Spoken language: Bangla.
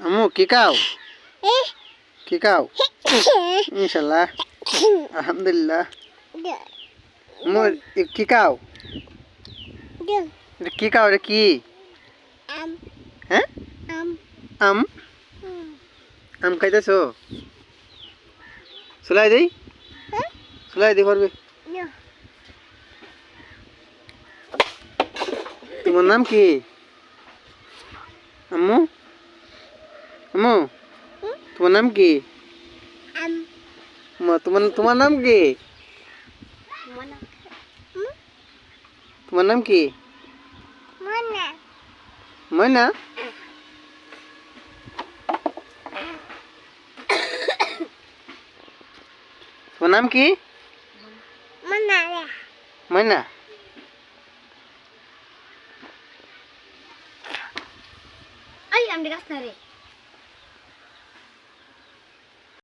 আম্মু কি খাও? কি খাও? ইনশাল্লাহ আলহামদুলিল্লাহ। আম্মু কি খাও? এটা কি খাও? এটা কি? হ্যাঁ আম আম খাইতেছো? সুলাই দেই, সুলাই দি পারবে। তোমার নাম কি আম্মু? আম্মু তোমার নাম কি? তোমার নাম কি? তোমার নাম কি? ময়না। তোমার নাম কি? ময়না। Ay, am de gastar.